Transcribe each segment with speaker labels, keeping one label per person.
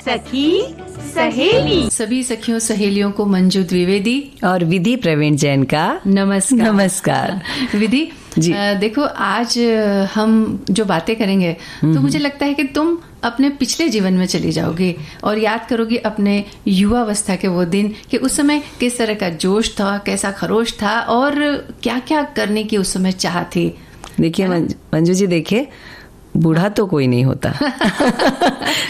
Speaker 1: सखी सहेली।
Speaker 2: सभी सखियों सहेलियों को मंजू द्विवेदी
Speaker 3: और विधि प्रवीण जैन का
Speaker 2: नमस्कार।
Speaker 3: नमस्कार
Speaker 2: विधि
Speaker 3: जी।
Speaker 2: देखो आज हम जो बातें करेंगे तो मुझे लगता है कि तुम अपने पिछले जीवन में चली जाओगी और याद करोगी अपने युवावस्था के वो दिन कि उस समय किस तरह का जोश था, कैसा खरोश था और क्या क्या करने की उस समय चाह थी।
Speaker 3: देखिए मंजू जी, देखिए बूढ़ा तो कोई नहीं होता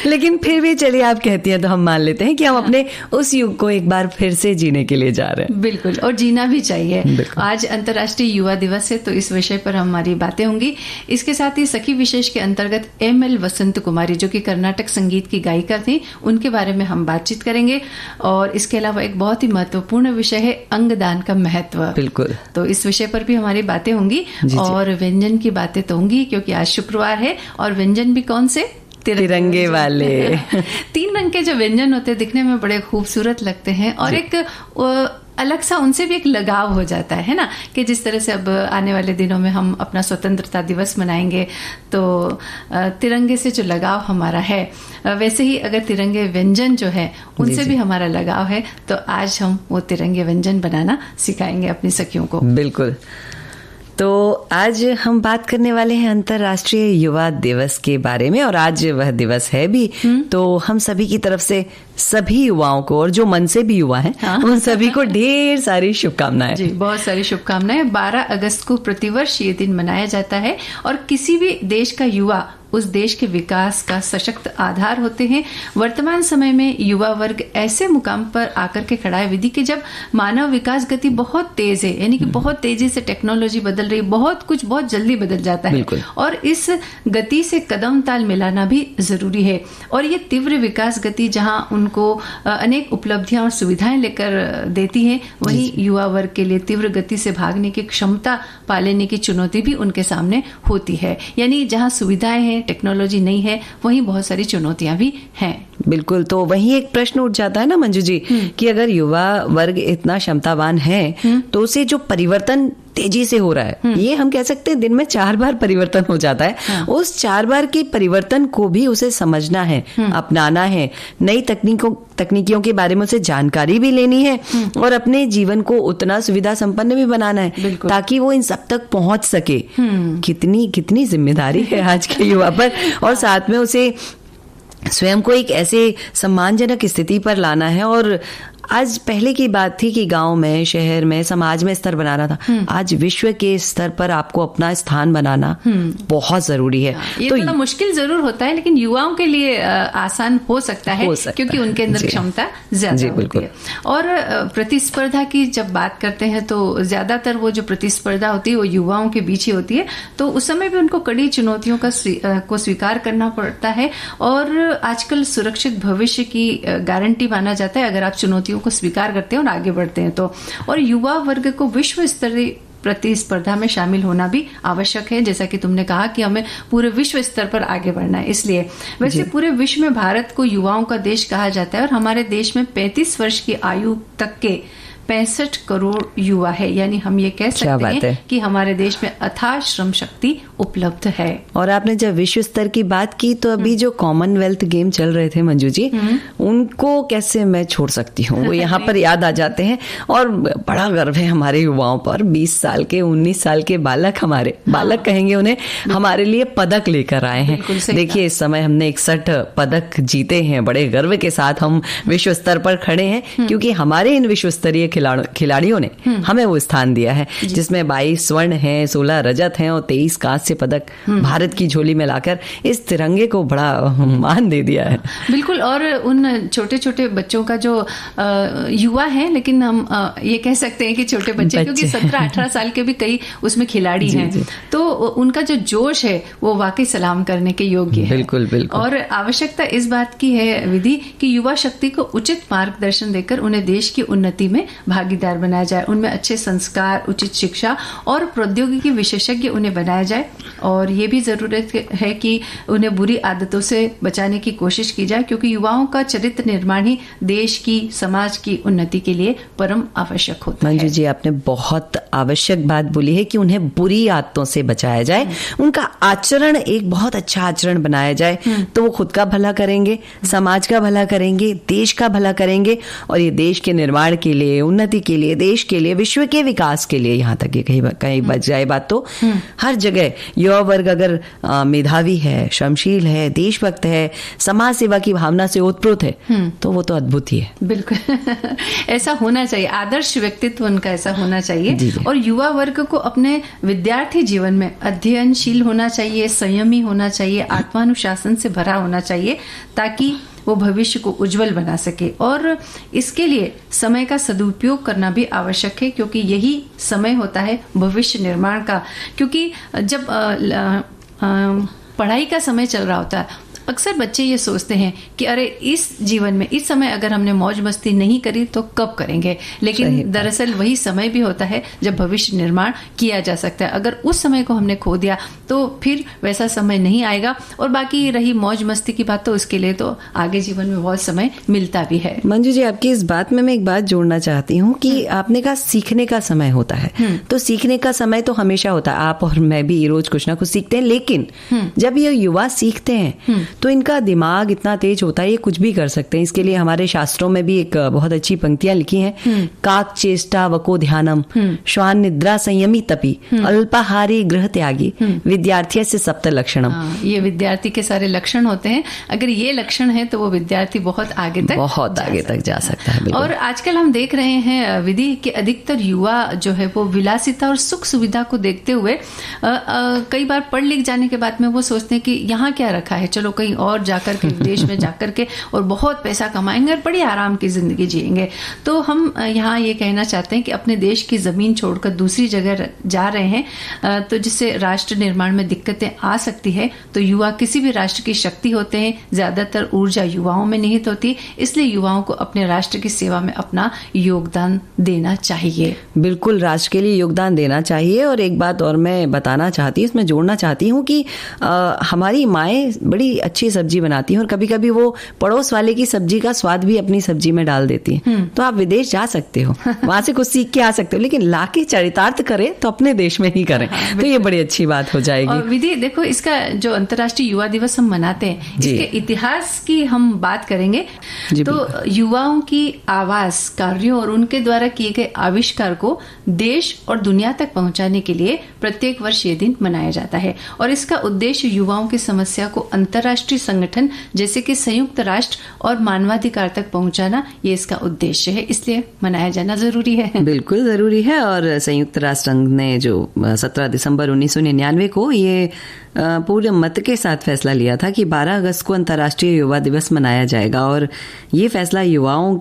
Speaker 3: लेकिन फिर भी चलिए आप कहती हैं तो हम मान लेते हैं कि हम अपने उस युग को एक बार फिर से जीने के लिए जा रहे हैं।
Speaker 2: बिल्कुल, और जीना भी चाहिए। आज अंतर्राष्ट्रीय युवा दिवस है तो इस विषय पर हमारी बातें होंगी। इसके साथ ही सखी विशेष के अंतर्गत ML वसंत कुमारी जो कि कर्नाटक संगीत की गायिका थी, उनके बारे में हम बातचीत करेंगे। और इसके अलावा एक बहुत ही महत्वपूर्ण विषय है अंगदान का महत्व।
Speaker 3: बिल्कुल,
Speaker 2: तो इस विषय पर भी हमारी बातें होंगी और व्यंजन की बातें तो होंगी क्योंकि आज शुक्रवार है। और व्यंजन भी कौन से?
Speaker 3: तिरंगे वाले
Speaker 2: 3 रंग के जो व्यंजन होते हैं दिखने में बड़े खूबसूरत लगते हैं और एक अलग सा उनसे भी एक लगाव हो जाता है ना, कि जिस तरह से अब आने वाले दिनों में हम अपना स्वतंत्रता दिवस मनाएंगे तो तिरंगे से जो लगाव हमारा है, वैसे ही अगर तिरंगे व्यंजन जो है उनसे भी हमारा लगाव है तो आज हम वो तिरंगे व्यंजन बनाना सिखाएंगे अपनी सखियों को।
Speaker 3: बिल्कुल, तो आज हम बात करने वाले हैं अंतर्राष्ट्रीय युवा दिवस के बारे में और आज वह दिवस है भी। तो हम सभी की तरफ से सभी युवाओं को और जो मन से भी युवा हैं उन सभी को ढेर सारी शुभकामनाएं।
Speaker 2: जी, बहुत सारी शुभकामनाएं। 12 अगस्त को प्रतिवर्ष ये दिन मनाया जाता है और किसी भी देश का युवा उस देश के विकास का सशक्त आधार होते हैं। वर्तमान समय में युवा वर्ग ऐसे मुकाम पर आकर के खड़ा है विधि कि जब मानव विकास गति बहुत तेज है, यानी कि बहुत तेजी से टेक्नोलॉजी बदल रही है, बहुत कुछ बहुत जल्दी बदल जाता है और इस गति से कदम ताल मिलाना भी जरूरी है। और ये तीव्र विकास गति जहां उनको अनेक उपलब्धियां और सुविधाएं लेकर देती है, वहीं युवा वर्ग के लिए तीव्र गति से भागने की क्षमता पा लेने की चुनौती भी उनके सामने होती है। यानी जहां सुविधाएं हैं, टेक्नोलॉजी नहीं है, वहीं बहुत सारी चुनौतियां भी हैं।
Speaker 3: बिल्कुल, तो वहीं एक प्रश्न उठ जाता है ना मंजू जी कि अगर युवा वर्ग इतना क्षमतावान है तो उसे जो परिवर्तन तेजी से हो रहा है, ये हम कह सकते हैं दिन में 4 बार परिवर्तन हो जाता है। उस 4 बार के परिवर्तन को भी उसे समझना है, अपनाना है, नई तकनीकियों के बारे में उसे जानकारी भी लेनी है और अपने जीवन को उतना सुविधा संपन्न भी बनाना है ताकि वो इन सब तक पहुंच सके। कितनी जिम्मेदारी है आज के युवा पर, और साथ में उसे स्वयं को एक ऐसे सम्मानजनक स्थिति पर लाना है। और आज पहले की बात थी कि गांव में, शहर में, समाज में स्तर बनाना था, आज विश्व के स्तर पर आपको अपना स्थान बनाना बहुत जरूरी है।
Speaker 2: ये
Speaker 3: तो
Speaker 2: थोड़ा मुश्किल जरूर होता है लेकिन युवाओं के लिए आसान हो सकता है क्योंकि उनके अंदर क्षमता ज्यादा होती है। और प्रतिस्पर्धा की जब बात करते हैं तो ज्यादातर वो जो प्रतिस्पर्धा होती है वो युवाओं के बीच ही होती है, तो उस समय भी उनको कड़ी चुनौतियों को स्वीकार करना पड़ता है। और आजकल सुरक्षित भविष्य की गारंटी माना जाता है अगर आप चुनौतियों को स्वीकार करते हैं और आगे बढ़ते हैं तो। और युवा वर्ग को विश्व स्तरीय प्रतिस्पर्धा में शामिल होना भी आवश्यक है, जैसा कि तुमने कहा कि हमें पूरे विश्व स्तर पर आगे बढ़ना है। इसलिए वैसे पूरे विश्व में भारत को युवाओं का देश कहा जाता है और हमारे देश में 35 वर्ष की आयु तक के 65 करोड़ युवा है, यानी हम ये कह सकते हैं कि हमारे देश में अथाह श्रम शक्ति उपलब्ध है।
Speaker 3: और आपने जब विश्व स्तर की बात की तो अभी जो कॉमनवेल्थ गेम चल रहे थे मंजू जी, उनको कैसे मैं छोड़ सकती हूँ, वो यहाँ पर याद आ जाते हैं और बड़ा गर्व है हमारे युवाओं पर। 20 साल के 19 साल के बालक कहेंगे उन्हें, हमारे लिए पदक लेकर आए हैं। देखिए इस समय हमने 61 पदक जीते हैं, बड़े गर्व के साथ हम विश्व स्तर पर खड़े हैं क्योंकि हमारे इन विश्व स्तरीय खिलाड़ियों ने हमें वो स्थान दिया है जिसमें 22 स्वर्ण हैं, 16 रजत हैं और 23 कांस्य पदक भारत की झोली में लाकर इस तिरंगे को बड़ा मान दे दिया है।
Speaker 2: बिल्कुल, और उन छोटे छोटे बच्चों का जो युवा है, लेकिन हम ये कह सकते हैं कि छोटे बच्चे क्योंकि 17-18 साल के भी कई उसमें खिलाड़ी हैं, तो उनका जो जोश है वो वाकई सलाम करने के योग्य है।
Speaker 3: बिल्कुल बिल्कुल।
Speaker 2: और आवश्यकता इस बात की है विधि कि युवा शक्ति को उचित मार्गदर्शन देकर उन्हें देश की उन्नति में भागीदार बनाया जाए, उनमें अच्छे संस्कार, उचित शिक्षा और प्रौद्योगिकी विशेषज्ञ उन्हें बनाया जाए और ये भी जरूरत है कि उन्हें बुरी आदतों से बचाने की कोशिश की जाए, क्योंकि युवाओं का चरित्र निर्माण ही देश की, समाज की उन्नति के लिए परम आवश्यक होता है।
Speaker 3: मंजू जी, आपने बहुत आवश्यक बात बोली है कि उन्हें बुरी आदतों से बचाया जाए, उनका आचरण एक बहुत अच्छा आचरण बनाया जाए, तो वो खुद का भला करेंगे, समाज का भला करेंगे, देश का भला करेंगे, और ये देश के निर्माण के लिए, उन्नति के लिए, देश के लिए, विश्व के विकास के लिए, यहाँ तक ये कहीं बच जाए बात तो हर जगह युवा वर्ग अगर मेधावी है, श्रमशील है, देशभक्त है, समाज सेवा की भावना से ओतप्रोत है, तो वो तो अद्भुत ही है।
Speaker 2: बिल्कुल ऐसा होना चाहिए, आदर्श व्यक्तित्व उनका ऐसा होना चाहिए। जी जी। और युवा वर्ग को अपने विद्यार्थी जीवन में अध्ययनशील होना चाहिए, संयमी होना चाहिए, आत्मानुशासन से भरा होना चाहिए, ताकि वो भविष्य को उज्जवल बना सके। और इसके लिए समय का सदुपयोग करना भी आवश्यक है, क्योंकि यही समय होता है भविष्य निर्माण का। क्योंकि जब पढ़ाई का समय चल रहा होता है, अक्सर बच्चे ये सोचते हैं कि अरे इस जीवन में, इस समय अगर हमने मौज मस्ती नहीं करी तो कब करेंगे, लेकिन दरअसल वही समय भी होता है जब भविष्य निर्माण किया जा सकता है। अगर उस समय को हमने खो दिया तो फिर वैसा समय नहीं आएगा। और बाकी रही मौज मस्ती की बात, तो उसके लिए तो आगे जीवन में बहुत समय मिलता भी है।
Speaker 3: मंजू जी, आपकी इस बात में मैं एक बात जोड़ना चाहती हूँ कि आपने कहा सीखने का समय होता है, तो सीखने का समय तो हमेशा होता है, आप और मैं भी रोज कुछ ना कुछ सीखते हैं, लेकिन जब ये युवा सीखते हैं तो इनका दिमाग इतना तेज होता है, ये कुछ भी कर सकते हैं। इसके लिए हमारे शास्त्रों में भी एक बहुत अच्छी पंक्तियां लिखी हैं, काक चेष्टा वको ध्यानम, श्वान निद्रा संयमी तपी, अल्पाहारी गृह त्यागी, विद्यार्थी से सप्त लक्षणम।
Speaker 2: ये विद्यार्थी के सारे लक्षण होते हैं। अगर ये लक्षण है तो वो विद्यार्थी बहुत आगे तक जा सकता है। और आजकल हम देख रहे हैं विधि कि अधिकतर युवा जो है वो विलासिता और सुख सुविधा को देखते हुए कई बार पढ़ लिख जाने के बाद में वो सोचते हैं कि यहाँ क्या रखा है, चलो कहीं और जाकर के, विदेश में जाकर के और बहुत पैसा कमाएंगे और बड़ी आराम की जिंदगी जिएंगे। तो हम यहाँ ये कहना चाहते हैं कि अपने देश की जमीन छोड़कर दूसरी जगह जा रहे हैं, तो जिससे राष्ट्र निर्माण में दिक्कतें आ सकती है। तो युवा किसी भी राष्ट्र की शक्ति होते हैं, ज्यादातर ऊर्जा युवाओं में निहित होती, इसलिए युवाओं को अपने राष्ट्र की सेवा में अपना योगदान देना चाहिए।
Speaker 3: बिल्कुल, राष्ट्र के लिए योगदान देना चाहिए। और एक बात और मैं बताना चाहती हूँ, इसमें जोड़ना चाहती हूँ कि हमारी माएँ बड़ी अच्छी सब्जी बनाती हैं और कभी कभी वो पड़ोस वाले की सब्जी का स्वाद भी अपनी सब्जी में डाल देती हैं। तो आप विदेश जा सकते हो, वहां से कुछ सीख के आ सकते हो, लेकिन लाके चरितार्थ करें तो अपने देश में ही करें। तो ये बड़ी अच्छी बात हो जाएगी।
Speaker 2: और विधि देखो, इसका जो अंतर्राष्ट्रीय युवा दिवस हम मनाते हैं, इसके इतिहास की हम बात करेंगे तो युवाओं की आवाज, कार्यों और उनके द्वारा किए गए आविष्कार को देश और दुनिया तक पहुंचाने के लिए प्रत्येक वर्ष ये दिन मनाया जाता है। और इसका उद्देश्य युवाओं की समस्या को अंतर्राष्ट्रीय संगठन जैसे कि संयुक्त राष्ट्र और मानवाधिकार तक पहुंचाना, ये इसका उद्देश्य है, इसलिए मनाया जाना जरूरी है।
Speaker 3: बिल्कुल जरूरी है। और संयुक्त राष्ट्र संघ ने जो 17 दिसंबर 1999 को ये पूरे मत के साथ फैसला लिया था कि 12 अगस्त को अंतर्राष्ट्रीय युवा दिवस मनाया जाएगा। और ये फैसला युवाओं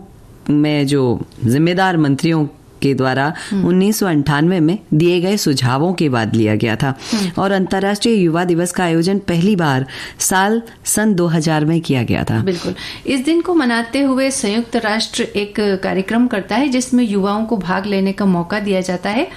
Speaker 3: में जो जिम्मेदार मंत्रियों के द्वारा 1998 में दिए गए सुझावों के बाद लिया गया था। और अंतर्राष्ट्रीय युवा दिवस का आयोजन पहली बार सन 2000 में किया गया था।
Speaker 2: बिल्कुल, इस दिन को मनाते हुए संयुक्त राष्ट्र एक कार्यक्रम करता है जिसमें युवाओं को भाग लेने का मौका दिया जाता है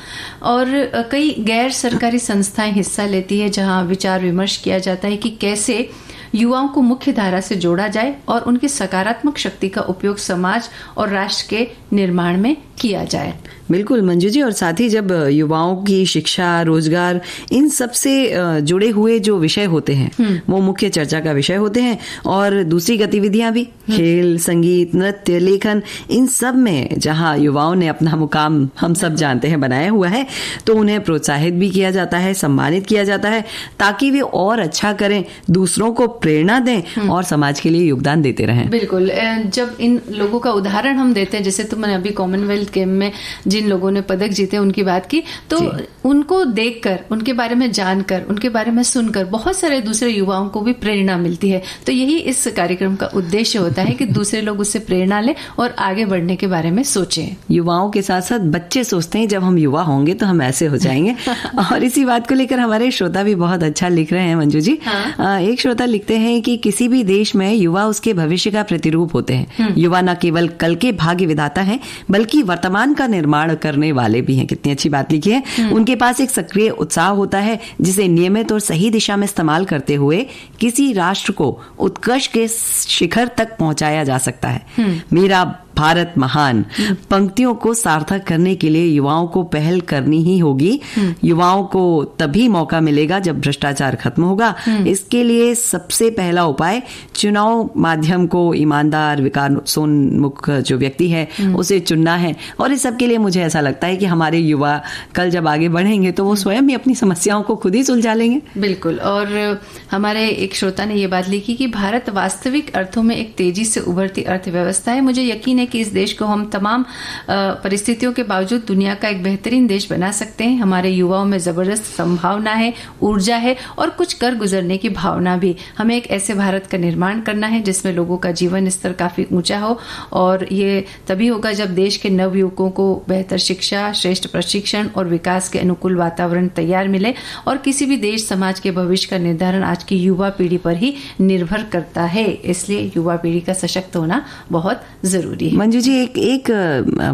Speaker 2: और कई गैर सरकारी संस्थाएं हिस्सा लेती है, जहां विचार विमर्श किया जाता है कि कैसे युवाओं को मुख्य धारा से जोड़ा जाए और उनकी सकारात्मक शक्ति का उपयोग समाज और राष्ट्र के निर्माण में किया जाए।
Speaker 3: बिल्कुल मंजू जी, और साथ ही जब युवाओं की शिक्षा, रोजगार, इन सब से जुड़े हुए जो विषय होते हैं वो मुख्य चर्चा का विषय होते हैं, और दूसरी गतिविधियां भी, खेल, संगीत, नृत्य, लेखन, इन सब में जहां युवाओं ने अपना मुकाम हम सब जानते हैं बनाया हुआ है, तो उन्हें प्रोत्साहित भी किया जाता है, सम्मानित किया जाता है, ताकि वे और अच्छा करें, दूसरों को प्रेरणा दें और समाज के लिए योगदान देते रहें।
Speaker 2: बिल्कुल, जब इन लोगों का उदाहरण हम देते हैं, जैसे तुमने अभी कॉमनवेल्थ गेम में जिन लोगों ने पदक जीते उनकी बात की, तो उनको देखकर, उनके बारे में जानकर, उनके बारे में सुनकर बहुत सारे दूसरे युवाओं को भी प्रेरणा मिलती है। तो यही इस कार्यक्रम का उद्देश्य होता है कि दूसरे लोग उससे प्रेरणा लें और आगे बढ़ने के बारे में सोचें।
Speaker 3: युवाओं के साथ साथ बच्चे सोचते हैं जब हम युवा होंगे तो हम ऐसे हो जाएंगे। और इसी बात को लेकर हमारे श्रोता भी बहुत अच्छा लिख रहे हैं मंजू जी। एक श्रोता लिखते कहते हैं कि किसी भी देश में युवा उसके भविष्य का प्रतिरूप होते हैं। युवा न केवल कल के भाग्य विधाता हैं, बल्कि वर्तमान का निर्माण करने वाले भी हैं। कितनी अच्छी बात लिखी है। उनके पास एक सक्रिय उत्साह होता है जिसे नियमित और सही दिशा में इस्तेमाल करते हुए किसी राष्ट्र को उत्कर्ष के शिखर तक पहुंचाया जा सकता है। मेरा भारत महान पंक्तियों को सार्थक करने के लिए युवाओं को पहल करनी ही होगी। युवाओं को तभी मौका मिलेगा जब भ्रष्टाचार खत्म होगा। इसके लिए सबसे पहला उपाय चुनाव माध्यम को ईमानदार विकासोन्मुख जो व्यक्ति है उसे चुनना है। और इस सब के लिए मुझे ऐसा लगता है कि हमारे युवा कल जब आगे बढ़ेंगे तो वो स्वयं ही अपनी समस्याओं को खुद ही सुलझा लेंगे।
Speaker 2: बिल्कुल। और हमारे एक श्रोता ने ये बात लिखी कि भारत वास्तविक अर्थों में एक तेजी से उभरती अर्थव्यवस्था है। मुझे यकीन है कि इस देश को हम तमाम परिस्थितियों के बावजूद दुनिया का एक बेहतरीन देश बना सकते हैं। हमारे युवाओं में जबरदस्त संभावना है, ऊर्जा है और कुछ कर गुजरने की भावना भी। हमें एक ऐसे भारत का निर्माण करना है जिसमें लोगों का जीवन स्तर काफी ऊंचा हो, और ये तभी होगा जब देश के नव युवकों को बेहतर शिक्षा, श्रेष्ठ प्रशिक्षण और विकास के अनुकूल वातावरण तैयार मिले। और किसी भी देश समाज के भविष्य का निर्धारण आज की युवा पीढ़ी पर ही निर्भर करता है। इसलिए युवा पीढ़ी का सशक्त होना बहुत जरूरी है।
Speaker 3: मंजू जी, एक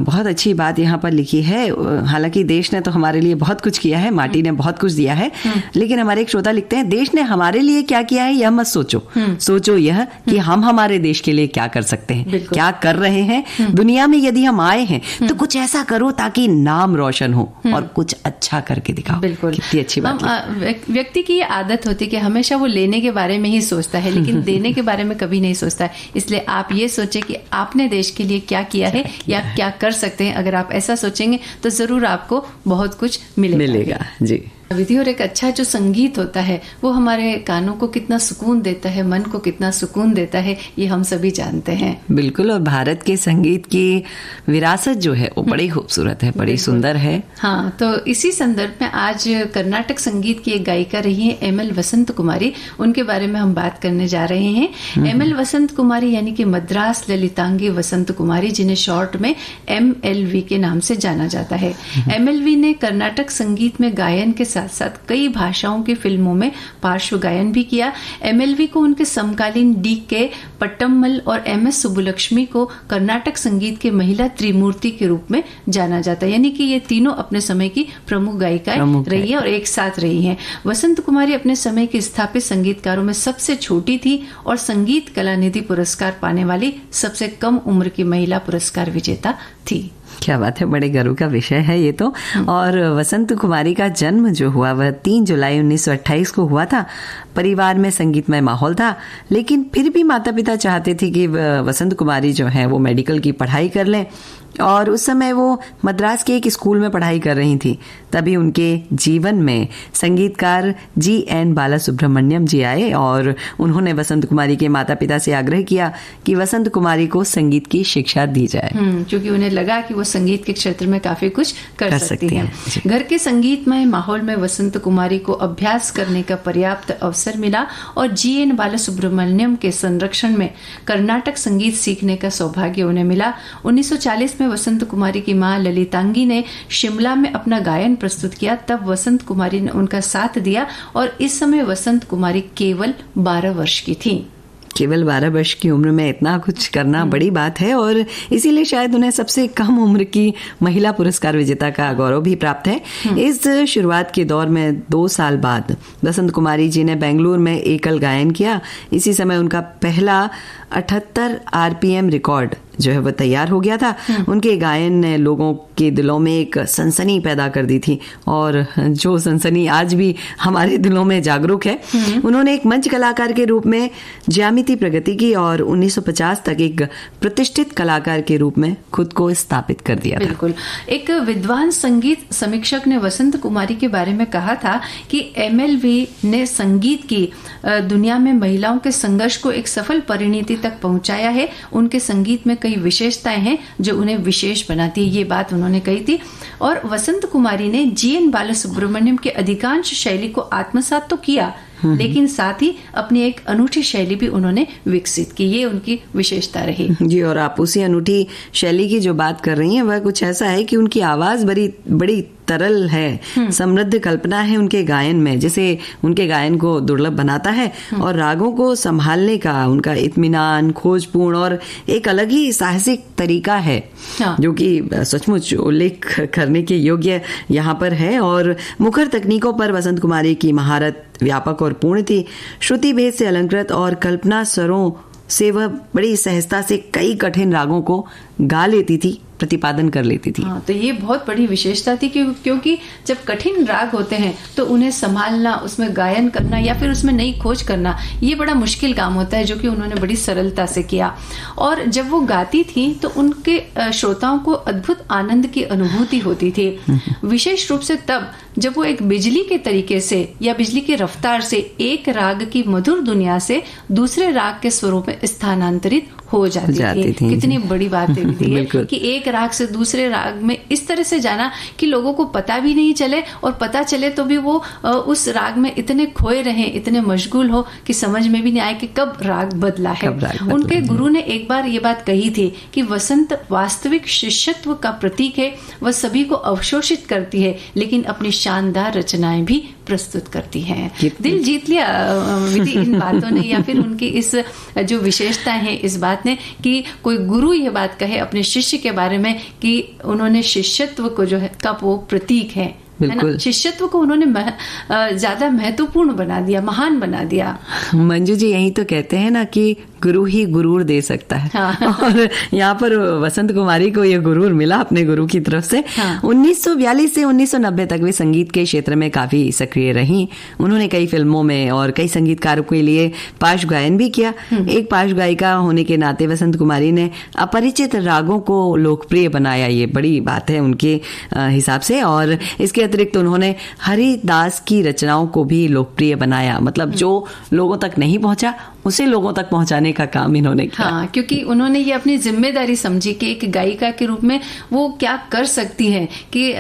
Speaker 3: बहुत अच्छी बात यहाँ पर लिखी है। हालांकि देश ने तो हमारे लिए बहुत कुछ किया है, माटी ने बहुत कुछ दिया है, लेकिन हमारे एक श्रोता लिखते हैं, देश ने हमारे लिए क्या किया है यह मत सोचो, सोचो यह कि हम हमारे देश के लिए क्या कर सकते हैं, क्या कर रहे हैं। दुनिया में यदि हम आए हैं तो कुछ ऐसा करो ताकि नाम रोशन हो और कुछ अच्छा करके दिखाओ।
Speaker 2: बिल्कुल,
Speaker 3: कितनी अच्छी बात।
Speaker 2: व्यक्ति की आदत होती है कि हमेशा वो लेने के बारे में ही सोचता है, लेकिन देने के बारे में कभी नहीं सोचता है। इसलिए आप ये सोचें कि आपने देश के लिए क्या किया है या क्या कर सकते हैं। अगर आप ऐसा सोचेंगे तो जरूर आपको बहुत कुछ मिलेगा।
Speaker 3: जी
Speaker 2: विधि। और एक अच्छा जो संगीत होता है वो हमारे कानों को कितना सुकून देता है, मन को कितना सुकून देता है, ये हम सभी जानते हैं।
Speaker 3: बिल्कुल। और भारत के संगीत की विरासत जो है वो बड़ी खूबसूरत है, बड़ी सुंदर है।
Speaker 2: हाँ, तो इसी संदर्भ में आज कर्नाटक संगीत की एक गायिका रही है एमएल वसंत कुमारी, उनके बारे में हम बात करने जा रहे हैं। एमएल वसंत कुमारी यानी कि मद्रास ललितांगी वसंत कुमारी, जिन्हें शॉर्ट में MLV के नाम से जाना जाता है। MLV ने कर्नाटक संगीत में गायन के साथ साथ कई भाषाओं की फिल्मों में पार्श्व गायन भी किया। MLV को उनके समकालीन DK पट्टम्मल और MS सुब्बुलक्ष्मी को कर्नाटक संगीत के महिला त्रिमूर्ति के रूप में जाना जाता है। यानी कि ये तीनों अपने समय की प्रमुख गायिकाएं रही है और एक साथ रही हैं। वसंत कुमारी अपने समय की स्थापित संगीतकारों में सबसे छोटी थी और संगीत कलानिधि पुरस्कार पाने वाली सबसे कम उम्र की महिला पुरस्कार विजेता थी।
Speaker 3: क्या बात है, बड़े गर्व का विषय है ये तो। और वसंत कुमारी का जन्म जो हुआ वह 3 जुलाई 1928 को हुआ था। परिवार में संगीतमय माहौल था, लेकिन फिर भी माता पिता चाहते थे कि वसंत कुमारी जो है वो मेडिकल की पढ़ाई कर लें, और उस समय वो मद्रास के एक स्कूल में पढ़ाई कर रही थी। तभी उनके जीवन में संगीतकार GN बालासुब्रमण्यम जी आए और उन्होंने वसंत कुमारी के माता पिता से आग्रह किया कि वसंत कुमारी को संगीत की शिक्षा दी जाए,
Speaker 2: क्योंकि उन्हें लगा कि वो संगीत के क्षेत्र में काफी कुछ कर सकती हैं। घर के संगीतमय माहौल में वसंत कुमारी को अभ्यास करने का पर्याप्त अवसर मिला और GN बालासुब्रमण्यम के संरक्षण में कर्नाटक संगीत सीखने का सौभाग्य उन्हें मिला। 1940 में वसंत कुमारी की मां ललितांगी ने शिमला में अपना गायन प्रस्तुत किया। तब वसंत कुमारी ने उनका साथ दिया और इस समय वसंत कुमारी केवल 12 वर्ष की थी।
Speaker 3: केवल 12 वर्ष की उम्र में इतना कुछ करना बड़ी बात है, और इसीलिए शायद उन्हें सबसे कम उम्र की महिला पुरस्कार विजेता का गौरव भी प्राप्त है। इस शुरुआत के दौर में 2 साल बाद वसंत कुमारी जी ने बेंगलुरु में एकल गायन किया। इसी समय उनका पहला 78 RPM रिकॉर्ड जो है वो तैयार हो गया था। उनके गायन ने लोगों के दिलों में एक सनसनी पैदा कर दी थी, और जो सनसनी आज भी हमारे दिलों में जागरूक है। उन्होंने एक मंच कलाकार के रूप में ज्यामिति प्रगति की और 1950 तक एक प्रतिष्ठित कलाकार के रूप में खुद को स्थापित कर दिया।
Speaker 2: बिल्कुल। एक विद्वान संगीत समीक्षक ने वसंत कुमारी के बारे में कहा था कि MLV ने संगीत की दुनिया में महिलाओं के संघर्ष को एक सफल परिणति तक पहुंचाया है। उनके संगीत में कई विशेषताएं हैं जो उन्हें विशेष बनाती है, ये बात उन्होंने कही थी। और वसंत कुमारी ने GN बालासुब्रमण्यम के अधिकांश शैली को आत्मसात तो किया, लेकिन साथ ही अपनी एक अनूठी शैली भी उन्होंने विकसित की। ये उनकी विशेषता रही
Speaker 3: जी। और आप उसी अनूठी शैली की जो बात कर रही हैं वह कुछ ऐसा है कि उनकी आवाज बड़ी तरल है, समृद्ध कल्पना है उनके गायन में, जैसे उनके गायन को दुर्लभ बनाता है और रागों को संभालने का उनका इत्मीनान, खोजपूर्ण और एक अलग ही साहसिक तरीका है, जो कि सचमुच उल्लेख करने के योग्य यहाँ पर है। और मुखर तकनीकों पर वसंत कुमारी की महारत व्यापक और पूर्ण थी। श्रुति भेद से अलंकृत और कल्पना स्वरों से वह बड़ी सहजता से कई कठिन रागों को गा लेती थी, प्रतिपादन कर लेती थी।
Speaker 2: तो ये बहुत बड़ी विशेषता थी क्योंकि जब कठिन राग होते हैं तो उन्हें संभालना, उसमें गायन करना या फिर उसमें नई खोज करना, ये बड़ा मुश्किल काम होता है, जो कि उन्होंने बड़ी सरलता से किया। और जब वो गाती थी तो उनके श्रोताओं को अद्भुत आनंद की अनुभूति होती थी, विशेष रूप से तब जब वो एक बिजली के तरीके से या बिजली की रफ्तार से एक राग की मधुर दुनिया से दूसरे राग के स्वरों में स्थानांतरित हो जाती थी। कितनी बड़ी बात है कि एक राग से दूसरे राग में इस तरह से जाना कि लोगों को पता भी नहीं चले, और पता चले तो भी वो उस राग में इतने खोए रहे, इतने मशगूल हो कि समझ में भी नहीं आए कि कब राग बदला है। उनके गुरु ने एक बार ये बात कही थी कि वसंत वास्तविक शिष्यत्व का प्रतीक है, वह सभी को अवशोषित करती है लेकिन अपनी शानदार रचनाएं भी प्रस्तुत करती हैं। दिल जीत लिया विधि इन बातों ने, या फिर उनकी इस जो विशेषता है इस बात ने कि कोई गुरु ये बात कहे अपने शिष्य के बारे में कि उन्होंने शिष्यत्व को जो है का वो प्रतीक है ना, शिष्यत्व को उन्होंने ज्यादा महत्वपूर्ण बना दिया, महान बना दिया।
Speaker 3: मंजू जी यही तो कहते हैं ना कि गुरु ही गुरूर दे सकता है। और यहाँ पर वसंत कुमारी को ये गुरूर मिला अपने गुरु की तरफ से। 1942 से 1990 तक वे संगीत के क्षेत्र में काफी सक्रिय रहीं। उन्होंने कई फिल्मों में और कई संगीतकारों के लिए पार्श्व गायन भी किया। एक पार्श्व गायिका होने के नाते वसंत कुमारी ने अपरिचित रागों को लोकप्रिय बनाया, ये बड़ी बात है उनके हिसाब से। और इसके अतिरिक्त उन्होंने हरिदास की रचनाओं को भी लोकप्रिय बनाया, मतलब जो लोगों तक नहीं पहुंचा उसे लोगों तक पहुंचाने का काम इन्होंने किया।
Speaker 2: क्योंकि उन्होंने ये अपनी जिम्मेदारी समझी कि एक गायिका के रूप में वो क्या कर सकती है कि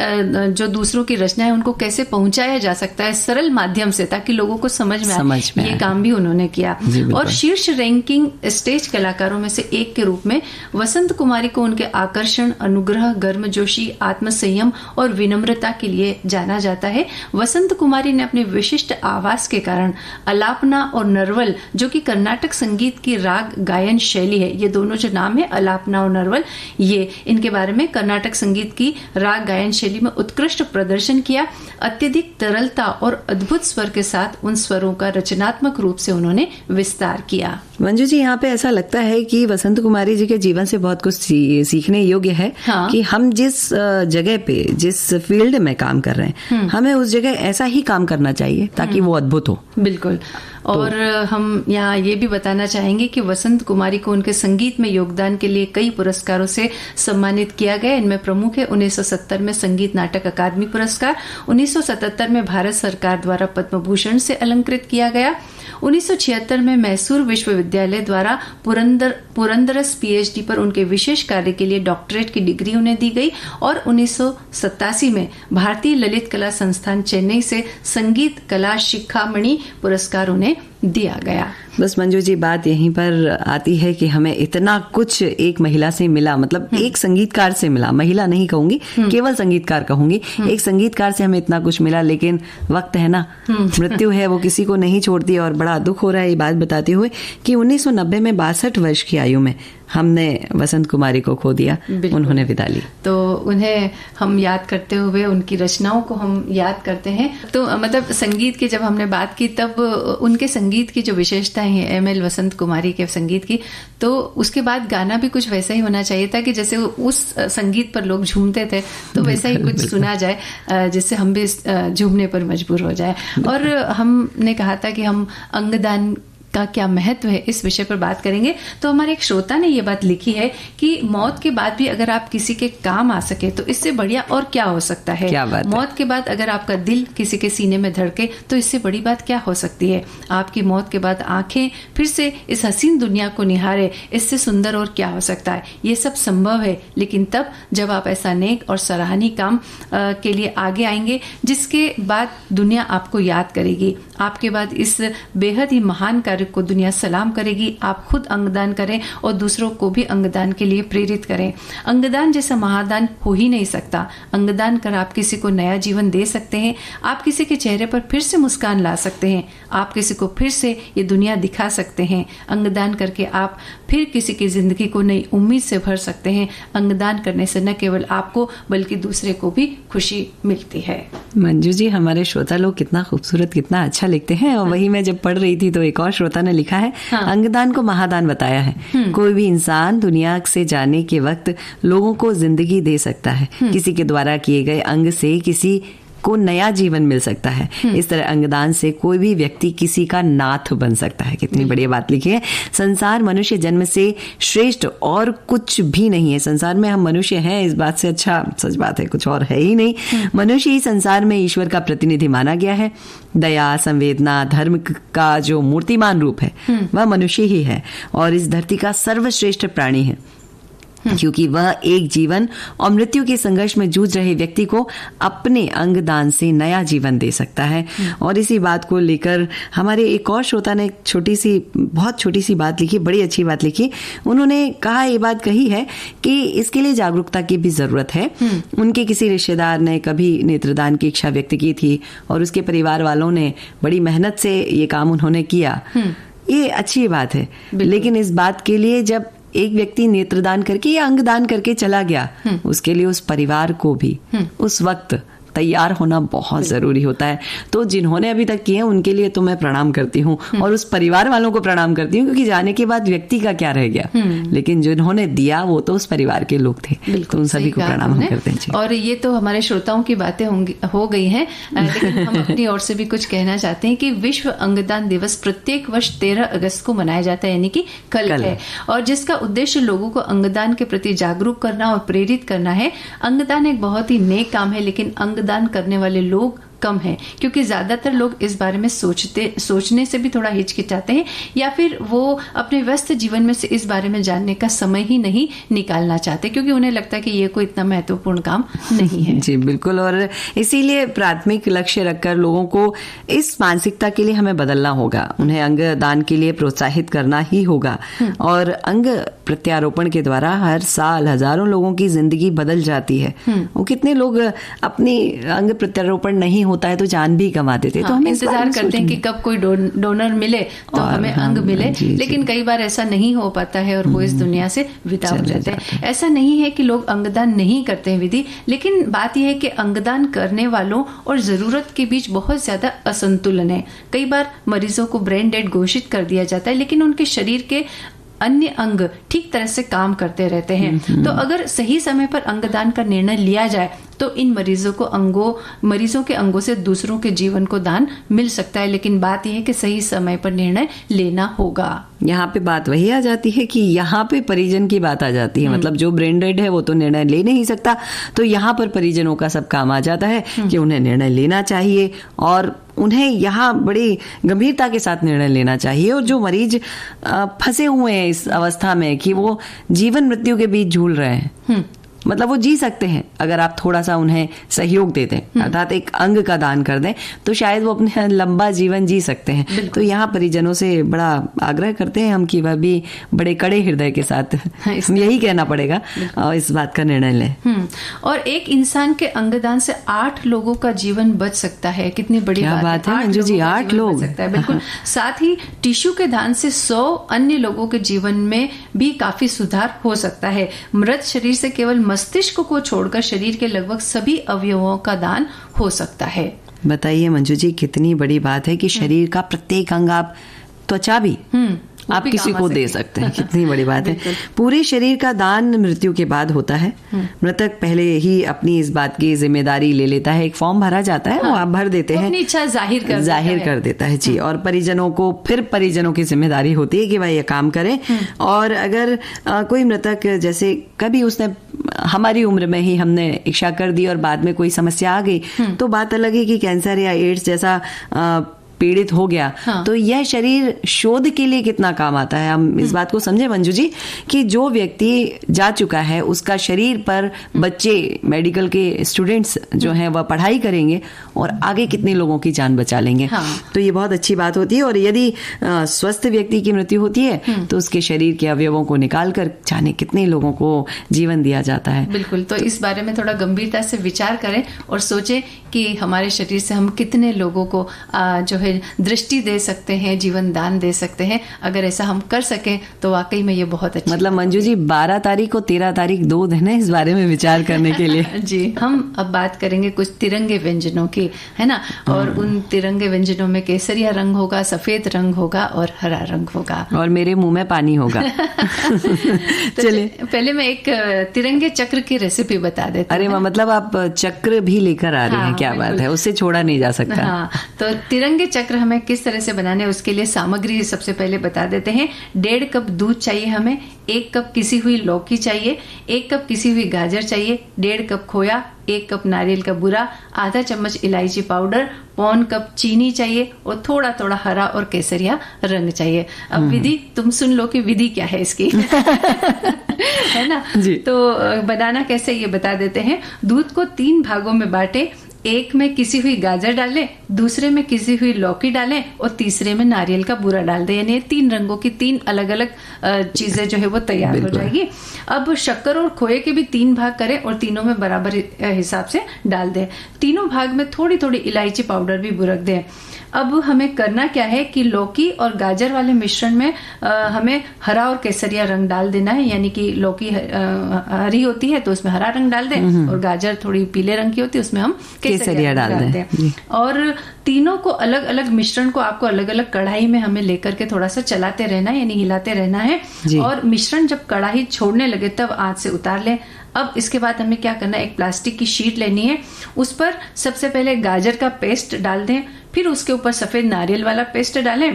Speaker 2: जो दूसरों की रचना है उनको कैसे पहुंचाया जा सकता है सरल माध्यम से, ताकि लोगों को समझ में आए। ये काम भी उन्होंने किया। और शीर्ष रैंकिंग स्टेज कलाकारों में से एक के रूप में वसंत कुमारी को उनके आकर्षण, अनुग्रह, गर्मजोशी, आत्मसंयम और विनम्रता के लिए जाना जाता है। वसंत कुमारी ने अपने विशिष्ट आवाज के कारण अलापना और नरवल, जो कि कर्नाटक संगीत की राग गायन शैली है, ये दोनों जो नाम है अलापना और नरवल, ये इनके बारे में कर्नाटक संगीत की राग गायन शैली में उत्कृष्ट प्रदर्शन किया। अत्यधिक तरलता और अद्भुत स्वर के साथ उन स्वरों का रचनात्मक रूप से उन्होंने विस्तार किया।
Speaker 3: मंजू जी यहाँ पे ऐसा लगता है कि वसंत कुमारी जी के जीवन से बहुत कुछ सीखने योग्य है। कि हम जिस जगह पे, जिस फील्ड में काम कर रहे हैं, हमें उस जगह ऐसा ही काम करना चाहिए ताकि वो अद्भुत हो।
Speaker 2: बिल्कुल। और हम यहाँ ये भी बताना चाहेंगे कि वसंत कुमारी को उनके संगीत में योगदान के लिए कई पुरस्कारों से सम्मानित किया गया। इनमें प्रमुख है 1970 में संगीत नाटक अकादमी पुरस्कार, 1977 में भारत सरकार द्वारा पद्म भूषण से अलंकृत किया गया, 1976 में मैसूर विश्वविद्यालय द्वारा पुरंदरस PhD पर उनके विशेष कार्य के लिए डॉक्टरेट की डिग्री उन्हें दी गई, और 1987 में भारतीय ललित कला संस्थान चेन्नई से संगीत कला शिखामणि पुरस्कार उन्हें दिया गया।
Speaker 3: बस मंजू जी बात यहीं पर आती है कि हमें इतना कुछ एक महिला से मिला, मतलब एक संगीतकार से मिला, महिला नहीं कहूंगी, केवल संगीतकार कहूंगी, एक संगीतकार से हमें इतना कुछ मिला, लेकिन वक्त है ना, मृत्यु है, वो किसी को नहीं छोड़ती। और बड़ा दुख हो रहा है ये बात बताते हुए कि 1990 में 62 वर्ष की आयु में हमने वसंत कुमारी को खो दिया, उन्होंने विदा ली। तो
Speaker 2: उन्हें हम याद करते हुए उनकी रचनाओं को हम याद करते हैं। तो मतलब संगीत की जब हमने बात की तब उनके संगीत की जो विशेषताएं हैं ML वसंत कुमारी के संगीत की, तो उसके बाद गाना भी कुछ वैसा ही होना चाहिए था कि जैसे उस संगीत पर लोग झूमते थे तो वैसा ही कुछ सुना जाए जिससे हम भी झूमने पर मजबूर हो जाए। और हमने कहा था कि हम अंगदान का क्या महत्व है इस विषय पर बात करेंगे। तो हमारे एक श्रोता ने ये बात लिखी है कि मौत के बाद भी अगर आप किसी के काम आ सके तो इससे बढ़िया और क्या हो सकता है। मौत के बाद अगर आपका दिल किसी के सीने में धड़के तो इससे बड़ी बात क्या हो सकती है। आपकी मौत के बाद आंखें फिर से इस हसीन दुनिया को निहारे, इससे सुंदर और क्या हो सकता है। ये सब संभव है, लेकिन तब जब आप ऐसा नेक और सराहनीय काम के लिए आगे आएंगे जिसके बाद दुनिया आपको याद करेगी। आपके बाद इस बेहद ही महान कार्य तारीख को दुनिया सलाम करेगी। आप खुद अंगदान करें और दूसरों को भी अंगदान के लिए प्रेरित करें। अंगदान जैसा महादान हो ही नहीं सकता। अंगदान कर आप किसी को नया जीवन दे सकते हैं। आप किसी के चेहरे पर फिर से मुस्कान ला सकते हैं। आप किसी को फिर से ये दुनिया दिखा सकते हैं। अंगदान करके आप फिर किसी की जिंदगी को नई उम्मीद से भर सकते हैं। अंगदान करने से न केवल आपको बल्कि दूसरे को भी खुशी मिलती है।
Speaker 3: मंजू जी, हमारे श्रोता लोग कितना खूबसूरत, कितना अच्छा लिखते हैं। और वही मैं जब पढ़ रही थी तो एक और श्रोता ने लिखा है, अंगदान को महादान बताया है। कोई भी इंसान दुनिया से जाने के वक्त लोगों को जिंदगी दे सकता है। किसी के द्वारा किए गए अंग से किसी को नया जीवन मिल सकता है। इस तरह अंगदान से कोई भी व्यक्ति किसी का नाथ बन सकता है। कितनी बढ़िया बात लिखी है। संसार मनुष्य जन्म से श्रेष्ठ और कुछ भी नहीं है। संसार में हम मनुष्य हैं, इस बात से अच्छा सच बात है कुछ और है ही नहीं। मनुष्य ही संसार में ईश्वर का प्रतिनिधि माना गया है। दया, संवेदना, धर्म का जो मूर्तिमान रूप है वह मनुष्य ही है और इस धरती का सर्वश्रेष्ठ प्राणी है, क्योंकि वह एक जीवन और मृत्यु के संघर्ष में जूझ रहे व्यक्ति को अपने अंगदान से नया जीवन दे सकता है। और इसी बात को लेकर हमारे एक और श्रोता ने बहुत छोटी सी बात लिखी, बड़ी अच्छी बात लिखी। उन्होंने कहा, ये बात कही है कि इसके लिए जागरूकता की भी जरूरत है। उनके किसी रिश्तेदार ने कभी नेत्रदान की इच्छा व्यक्त की थी और उसके परिवार वालों ने बड़ी मेहनत से ये काम उन्होंने किया। ये अच्छी बात है, लेकिन इस बात के लिए जब एक व्यक्ति नेत्रदान करके या अंगदान करके चला गया, उसके लिए उस परिवार को भी उस वक्त तैयार होना बहुत जरूरी होता है। तो जिन्होंने अभी तक किए उनके लिए तो मैं प्रणाम करती हूँ और उस परिवार वालों को प्रणाम करती हूँ, क्योंकि जाने के बाद व्यक्ति का क्या रह गया, लेकिन जिन्होंने दिया वो तो उस परिवार के लोग थे। तो उन सभी को प्रणाम हम करते हैं।
Speaker 2: और ये तो हमारे श्रोताओं की बातें हो गई हैं, लेकिन हम अपनी ओर से भी कुछ कहना चाहते हैं कि विश्व अंगदान दिवस प्रत्येक वर्ष 13 अगस्त को मनाया जाता है, यानी कि कल है, और जिसका उद्देश्य लोगों को अंगदान के प्रति जागरूक करना और प्रेरित करना है। अंगदान एक बहुत ही नेक काम है, लेकिन अंगदान करने वाले लोग कम है, क्योंकि ज्यादातर लोग इस बारे में सोचने से भी थोड़ा हिचकिचाते हैं, या फिर वो अपने व्यस्त जीवन में से इस बारे में जानने का समय ही नहीं निकालना चाहते, क्योंकि उन्हें लगता है कि ये कोई इतना महत्वपूर्ण काम नहीं है।
Speaker 3: जी बिल्कुल, और इसीलिए प्राथमिक लक्ष्य रखकर लोगों को इस मानसिकता के लिए हमें बदलना होगा। उन्हें अंग दान के लिए प्रोत्साहित करना ही होगा। और अंग प्रत्यारोपण के द्वारा हर साल हजारों लोगों की जिंदगी बदल जाती है। वो कितने लोग अपनी अंग प्रत्यारोपण नहीं होता है तो जान भी गंवा देते हैं। तो हम
Speaker 2: इंतजार करते हैं कि कब कोई डोनर मिले तो हमें अंग मिले, लेकिन कई बार ऐसा नहीं हो पाता है और वो इस दुनिया से विदा हो जाते हैं। ऐसा नहीं है कि लोग अंगदान नहीं करते हैं विधि, लेकिन बात यह है कि अंगदान करने वालों और जरूरत के बीच बहुत ज्यादा असंतुलन है। कई बार मरीजों को ब्रेन डेड घोषित कर दिया जाता है, लेकिन उनके शरीर के अन्य अंग ठीक तरह से काम करते रहते हैं। तो अगर सही समय पर अंगदान का निर्णय लिया जाए तो इन मरीजों के अंगों से दूसरों के जीवन को दान मिल सकता है, लेकिन बात यह है कि सही समय पर निर्णय लेना होगा।
Speaker 3: यहाँ पे बात वही आ जाती है कि यहाँ पे परिजन की बात आ जाती है। मतलब जो ब्रेन डेड है वो तो निर्णय ले नहीं सकता, तो यहाँ पर परिजनों का सब काम आ जाता है कि उन्हें निर्णय लेना चाहिए और उन्हें यहाँ बड़ी गंभीरता के साथ निर्णय लेना चाहिए। और जो मरीज फंसे हुए हैं इस अवस्था में कि वो जीवन मृत्यु के बीच झूल रहे हैं, मतलब वो जी सकते हैं अगर आप थोड़ा सा उन्हें सहयोग दे दें, अर्थात एक अंग का दान कर दें, तो शायद वो अपने लंबा जीवन जी सकते हैं। तो यहाँ परिजनों से बड़ा आग्रह करते हैं हम कि वह भी बड़े कड़े हृदय के साथ यही कहना पड़ेगा और इस बात का निर्णय लें।
Speaker 2: और एक इंसान के अंगदान से 8 लोगों का जीवन बच सकता है। कितनी बड़ी बात है मंजू जी, 8 लोग सकता है। बिल्कुल। साथ ही टिश्यू के दान से 100 अन्य लोगों के जीवन में भी काफी सुधार हो सकता है। मृत शरीर से केवल मस्तिष्क को छोड़कर शरीर के लगभग सभी अवयवों का दान हो सकता है।
Speaker 3: बताइए मंजू जी, कितनी बड़ी बात है कि शरीर का प्रत्येक अंग, आप त्वचा भी आप किसी को दे सकते हैं। कितनी बड़ी बात है। पूरे शरीर का दान मृत्यु के बाद होता है। मृतक पहले ही अपनी इस बात की जिम्मेदारी ले लेता है। एक फॉर्म भरा जाता है, वो आप भर देते हैं,
Speaker 2: अपनी इच्छा जाहिर
Speaker 3: कर देता है जी। और परिजनों की जिम्मेदारी होती है कि भाई ये काम करें। और अगर कोई मृतक, जैसे कभी उसने हमारी उम्र में ही हमने इच्छा कर दी और बाद में कोई समस्या आ गई, तो बात अलग है कि कैंसर या एड्स जैसा पीड़ित हो गया, तो यह शरीर शोध के लिए कितना काम आता है। हम इस बात को समझे मंजू जी कि जो व्यक्ति जा चुका है उसका शरीर पर बच्चे, मेडिकल के स्टूडेंट्स जो हैं वह पढ़ाई करेंगे और आगे कितने लोगों की जान बचा लेंगे। तो ये बहुत अच्छी बात होती है। और यदि स्वस्थ व्यक्ति की मृत्यु होती है तो उसके शरीर के अवयवों को निकाल कर जाने कितने लोगों को जीवन दिया जाता है।
Speaker 2: बिल्कुल, तो इस बारे में थोड़ा गंभीरता से विचार करें और सोचें कि हमारे शरीर से हम कितने लोगों को जो है दृष्टि दे सकते हैं, जीवन दान दे सकते हैं। अगर ऐसा हम कर सकें तो वाकई में ये बहुत अच्छा।
Speaker 3: मतलब मंजू जी 12 तारीख और 13 तारीख 2 दिन है इस बारे में विचार करने के लिए।
Speaker 2: जी, हम अब बात करेंगे कुछ तिरंगे व्यंजनों की, है ना। और उन तिरंगे व्यंजनों में केसरिया रंग होगा, सफेद रंग होगा और हरा रंग होगा,
Speaker 3: और मेरे मुंह में पानी होगा।
Speaker 2: तो चलिए पहले मैं एक तिरंगे चक्र की रेसिपी बता देती हूँ।
Speaker 3: अरे मतलब आप चक्र भी लेकर आ रही हैं, क्या बात है, उससे छोड़ा नहीं जा सकता।
Speaker 2: हाँ, तो तिरंगे चक्र हमें किस तरह से बनाने, उसके लिए सामग्री सबसे पहले बता देते हैं। 1.5 कप दूध चाहिए हमें, 1 कप किसी हुई लौकी चाहिए, 1 कप किसी हुई गाजर चाहिए, 1.5 कप खोया, 1 कप नारियल का बुरा, आधा चम्मच इलायची पाउडर, 1 कप चीनी चाहिए और थोड़ा थोड़ा हरा और केसरिया रंग चाहिए। अब विधि तुम सुन लो कि विधि क्या है इसकी। है ना जी। तो बनाना कैसे ये बता देते हैं। दूध को 3 भागों में बांटे, एक में किसी हुई गाजर डालें, दूसरे में किसी हुई लौकी डालें और तीसरे में नारियल का बुरा डाल दें। यानी 3 रंगों की 3 अलग अलग चीजें जो है वो तैयार हो जाएगी। अब शक्कर और खोए के भी 3 भाग करें और तीनों में बराबर हिसाब से डाल दें। तीनों भाग में थोड़ी थोड़ी इलायची पाउडर भी बुरक दें। अब हमें करना क्या है कि लौकी और गाजर वाले मिश्रण में हमें हरा और केसरिया रंग डाल देना है। यानी कि लौकी हरी होती है तो उसमें हरा रंग डाल दें और गाजर थोड़ी पीले रंग की होती है उसमें हम केसरिया डाल दें। और तीनों को अलग अलग मिश्रण को आपको अलग अलग कढ़ाई में हमें लेकर के थोड़ा सा चलाते रहना है, यानी हिलाते रहना है। और मिश्रण जब कढ़ाई छोड़ने लगे तब आंच से उतार लें। अब इसके बाद हमें क्या करना है, एक प्लास्टिक की शीट लेनी है, उस पर सबसे पहले गाजर का पेस्ट डाल दें, फिर उसके ऊपर सफेद नारियल वाला पेस्ट डालें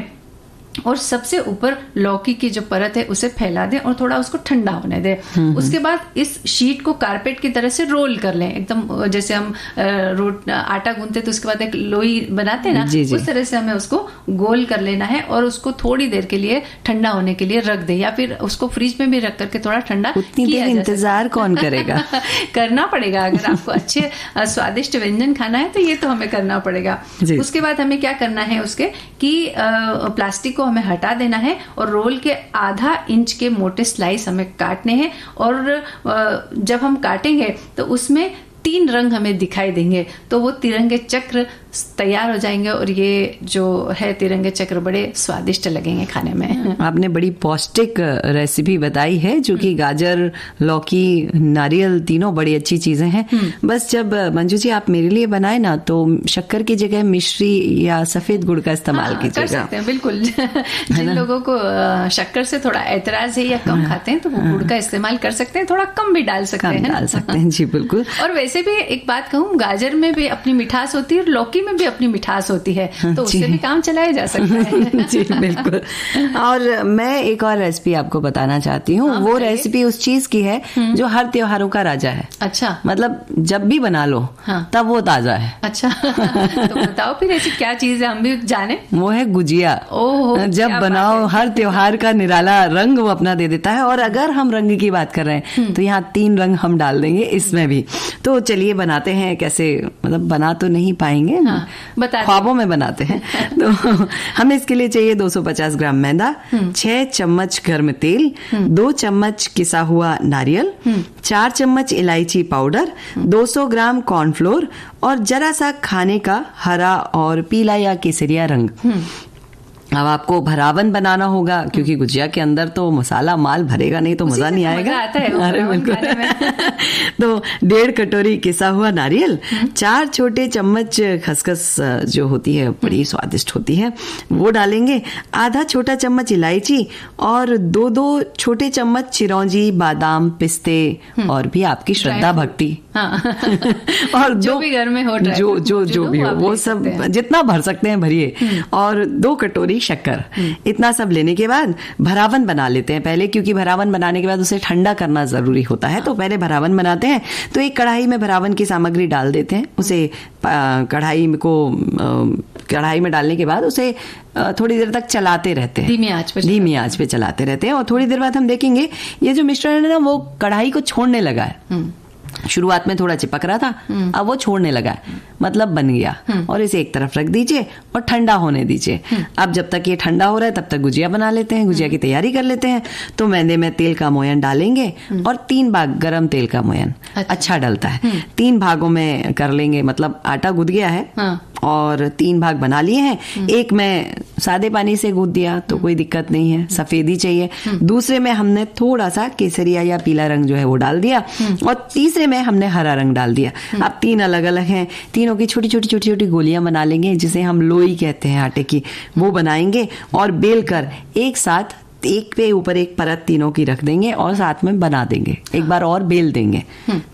Speaker 2: और सबसे ऊपर लौकी की जो परत है उसे फैला दें और थोड़ा उसको ठंडा होने दें। उसके बाद इस शीट को कारपेट की तरह से रोल कर लें, एकदम जैसे हम आटा गूंथते तो उसके बाद एक लोई बनाते हैं ना, उस तरह से हमें उसको गोल कर लेना है और उसको थोड़ी देर के लिए ठंडा होने के लिए रख दें, या फिर उसको फ्रिज में भी रख करके थोड़ा ठंडा।
Speaker 3: उतनी देर इंतजार कौन करेगा?
Speaker 2: करना पड़ेगा। अगर आपको अच्छे स्वादिष्ट व्यंजन खाना है तो ये तो हमें करना पड़ेगा। उसके बाद हमें क्या करना है उसके कि प्लास्टिक को हमें हटा देना है और रोल के आधा इंच के मोटे स्लाइस हमें काटने हैं। और जब हम काटेंगे तो उसमें 3 रंग हमें दिखाई देंगे, तो वो तिरंगे चक्र तैयार हो जाएंगे और ये जो है तिरंगे चक्र बड़े स्वादिष्ट लगेंगे खाने में।
Speaker 3: आपने बड़ी पौष्टिक रेसिपी बताई है, जो कि गाजर, लौकी, नारियल तीनों बड़ी अच्छी चीजें हैं। बस जब मंजू जी आप मेरे लिए बनाए ना तो शक्कर की जगह मिश्री या सफेद गुड़ का इस्तेमाल कीजिएगा।
Speaker 2: कर सकते हैं, बिल्कुल। जिन लोगों को शक्कर से थोड़ा ऐतराज है या कम खाते हैं तो वो गुड़ का इस्तेमाल कर सकते हैं, थोड़ा कम भी डाल सकते हैं।
Speaker 3: जी बिल्कुल।
Speaker 2: और वैसे भी एक बात कहूँ, गाजर में भी अपनी मिठास होती है और लौकी में भी अपनी मिठास होती है, तो उससे भी काम चलाया जा सकता है।
Speaker 3: जी बिल्कुल। और मैं एक और रेसिपी आपको बताना चाहती हूँ। वो रेसिपी उस चीज की है जो हर त्योहारों का राजा है।
Speaker 2: अच्छा।
Speaker 3: मतलब जब भी बना लो तब वो ताजा है।
Speaker 2: अच्छा। तो बताओ फिर ऐसी क्या चीज है, हम भी जाने।
Speaker 3: वो है गुजिया।
Speaker 2: ओह,
Speaker 3: जब बनाओ हर त्योहार का निराला रंग वो अपना दे देता है। और अगर हम रंग की बात कर रहे हैं तो यहाँ 3 रंग हम डाल देंगे इसमें भी। तो चलिए बनाते हैं कैसे, मतलब बना तो नहीं पाएंगे, ख्वाबों में बनाते हैं। तो हमें इसके लिए चाहिए 250 ग्राम मैदा, 6 चम्मच गर्म तेल, 2 चम्मच किसा हुआ नारियल, 4 चम्मच इलायची पाउडर, 200 ग्राम कॉर्नफ्लोर और जरा सा खाने का हरा और पीला या केसरिया रंग। अब आपको भरावन बनाना होगा क्योंकि गुजिया के अंदर तो मसाला माल भरेगा नहीं तो मजा नहीं आएगा। अरे बिल्कुल। तो 1.5 कटोरी किसा हुआ नारियल, 4 छोटे चम्मच खसखस जो होती है बड़ी स्वादिष्ट होती है वो डालेंगे, आधा छोटा चम्मच इलायची और 2 छोटे चम्मच चिरौंजी, बादाम, पिस्ते और भी आपकी श्रद्धा भक्ति। और
Speaker 2: जो भी घर में हो,
Speaker 3: जो भी हो वो सब जितना भर सकते हैं भरिए। और 2 कटोरी शक्कर। इतना सब लेने के बाद भरावन बना लेते हैं पहले, क्योंकि भरावन बनाने के बाद उसे ठंडा करना जरूरी होता है। तो पहले भरावन बनाते हैं। तो एक कढ़ाई में भरावन की सामग्री डाल देते हैं, उसे कढ़ाई को कढ़ाई में डालने के बाद उसे थोड़ी देर तक चलाते रहते हैं, धीमी आंच पे चलाते रहते हैं। और थोड़ी देर बाद हम देखेंगे ये जो मिश्रण है ना वो कढ़ाई को छोड़ने लगा है। शुरुआत में थोड़ा चिपक रहा था, अब वो छोड़ने लगा है, मतलब बन गया। और इसे एक तरफ रख दीजिए और ठंडा होने दीजिए। अब जब तक ये ठंडा हो रहा है तब तक गुजिया बना लेते हैं, गुजिया की तैयारी कर लेते हैं। तो मैदे में तेल का मोयन डालेंगे और 3 भाग गरम तेल का मोयन अच्छा डलता है, 3 भागों में कर लेंगे। मतलब आटा गूंद गया है और 3 भाग बना लिए हैं। एक में सादे पानी से गूंद दिया तो कोई दिक्कत नहीं है, सफेदी चाहिए। दूसरे में हमने थोड़ा सा केसरिया या पीला रंग जो है वो डाल दिया और तीसरे में हमने हरा रंग डाल दिया। अब 3 अलग अलग हैं, तीनों की छोटी छोटी छोटी छोटी गोलियां बना लेंगे, जिसे हम लोई कहते हैं आटे की, वो बनाएंगे और बेल कर एक साथ एक पे ऊपर एक परत तीनों की रख देंगे और साथ में बना देंगे। एक बार और बेल देंगे।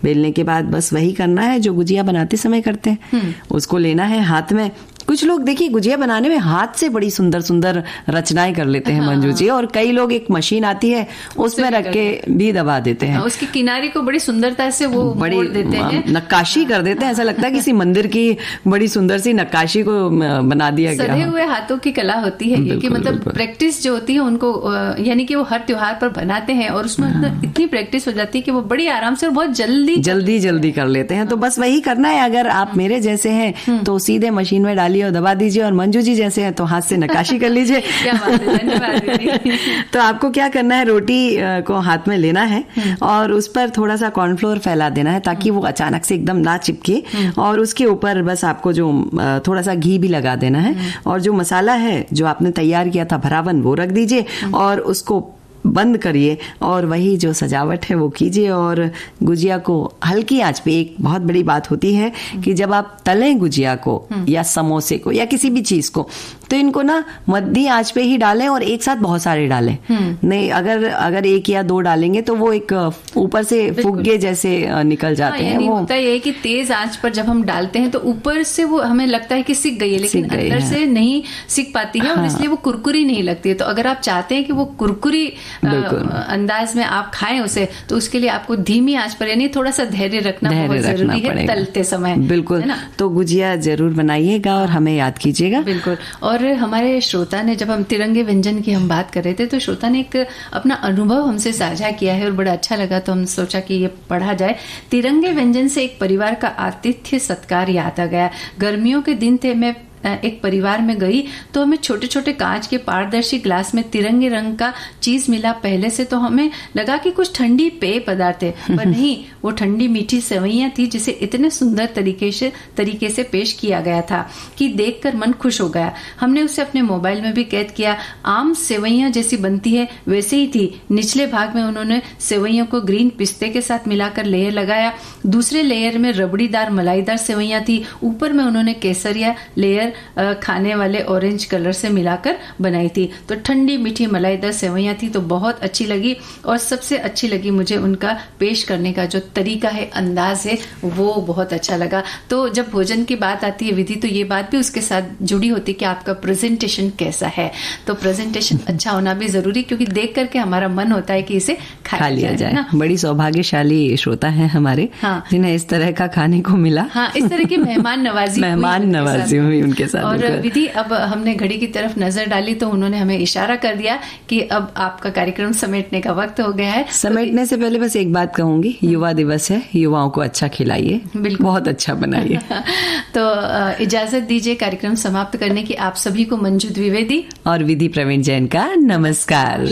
Speaker 3: बेलने के बाद बस वही करना है जो गुजिया बनाते समय करते हैं। उसको लेना है हाथ में। कुछ लोग देखिए गुजिया बनाने में हाथ से बड़ी सुंदर सुंदर रचनाएं कर लेते हैं मंजू जी, और कई लोग एक मशीन आती है उसमें रख के भी दबा देते हैं।
Speaker 2: उसकी किनारे को बड़ी सुंदरता से वो
Speaker 3: बड़ी
Speaker 2: देते हैं,
Speaker 3: नक्काशी कर देते हैं। ऐसा लगता है किसी मंदिर की बड़ी सुंदर सी नक्काशी को बना दिया गया।
Speaker 2: सधे हुए हाथों की कला होती है ये, कि मतलब प्रैक्टिस जो होती है उनको, यानी कि वो हर त्योहार पर बनाते हैं और उसमें इतनी प्रैक्टिस हो जाती है कि वो बड़ी आराम से और बहुत जल्दी कर लेते हैं। तो बस वही करना है। अगर आप मेरे जैसे हैं तो सीधे मशीन में डालिए और दबा दीजिए, और मंजू जी जैसे हैं तो हाथ से नक्काशी कर लीजिए। क्या बात है, धन्यवाद।
Speaker 3: तो आपको क्या करना है, रोटी को हाथ में लेना है और उस पर थोड़ा सा कॉर्नफ्लोर फैला देना है ताकि वो अचानक से एकदम ना चिपके। और उसके ऊपर बस आपको जो थोड़ा सा घी भी लगा देना है और जो मसाला है जो आपने तैयार किया था भरावन वो रख दीजिए और उसको बंद करिए और वही जो सजावट है वो कीजिए। और गुजिया को हल्की आंच पे, एक बहुत बड़ी बात होती है कि जब आप तलें गुजिया को या समोसे को या किसी भी चीज को, तो इनको ना मध्य आंच पे ही डालें और एक साथ बहुत सारे डालें। नहीं, अगर 1 या 2 डालेंगे तो वो एक ऊपर से फुग्गे जैसे निकल जाते हैं। वो
Speaker 2: होता है कि तेज आंच पर जब हम डालते हैं तो ऊपर से वो हमें लगता है कि सिक गई है, लेकिन अंदर से नहीं सिक पाती है और इसलिए वो कुरकुरी नहीं लगती है। तो अगर आप चाहते हैं कि वो कुरकुरी अंदाज में आप खाएं उसे, तो उसके लिए आपको धीमी आंच पर, यानी थोड़ा सा धैर्य रखना बहुत जरूरी है तलते समय।
Speaker 3: बिल्कुल, तो गुजिया जरूर बनाइएगा और हमें याद कीजिएगा।
Speaker 2: बिल्कुल। और हमारे श्रोता ने, जब हम तिरंगे व्यंजन की हम बात कर रहे थे, तो श्रोता ने एक अपना अनुभव हमसे साझा किया है और बड़ा अच्छा लगा, तो हम सोचा कि ये पढ़ा जाए। तिरंगे व्यंजन से एक परिवार का आतिथ्य सत्कार याद आ गया। गर्मियों के दिन थे, मैं एक परिवार में गई तो हमें छोटे छोटे कांच के पारदर्शी ग्लास में तिरंगे रंग का चीज मिला। पहले से तो हमें लगा कि कुछ ठंडी पेय पदार्थ है, पर नहीं, वो ठंडी मीठी सेवइयां थी जिसे इतने सुंदर तरीके से पेश किया गया था कि देखकर मन खुश हो गया। हमने उसे अपने मोबाइल में भी कैद किया। आम सेवइयां जैसी बनती है वैसे ही थी। निचले भाग में उन्होंने सेवइयों को ग्रीन पिस्ते के साथ मिलाकर लेयर लगाया। दूसरे लेयर में रबड़ीदार मलाईदार सेवइयां थी। ऊपर में उन्होंने केसरिया लेयर खाने वाले ऑरेंज कलर से मिलाकर बनाई थी। तो ठंडी मीठी मलाईदार सेवइयां थी, तो बहुत अच्छी लगी। और सबसे अच्छी लगी मुझे उनका पेश करने का जो तरीका है, अंदाज है, वो बहुत अच्छा लगा। तो जब भोजन की बात आती है विधि, तो ये बात भी उसके साथ जुड़ी होती है कि आपका प्रेजेंटेशन कैसा है। तो प्रेजेंटेशन अच्छा होना भी जरूरी, क्योंकि देख करके हमारा मन होता है कि इसे खा लिया जाए।
Speaker 3: बड़ी सौभाग्यशाली श्रोता है हमारे, जिन्हें इस तरह का खाने को मिला।
Speaker 2: हाँ, इस तरह की मेहमान नवाजी
Speaker 3: हुई उनके साथ।
Speaker 2: और विधि, अब हमने घड़ी की तरफ नजर डाली तो उन्होंने हमें इशारा कर दिया कि अब आपका कार्यक्रम समेटने का वक्त हो गया है।
Speaker 3: समेटने से पहले बस एक बात कहूंगी, युवा दिवस है, युवाओं को अच्छा खिलाइए, बहुत अच्छा बनाइए।
Speaker 2: तो इजाजत दीजिए कार्यक्रम समाप्त करने की। आप सभी को मंजू द्विवेदी
Speaker 3: और विधि प्रवीण जैन का नमस्कार।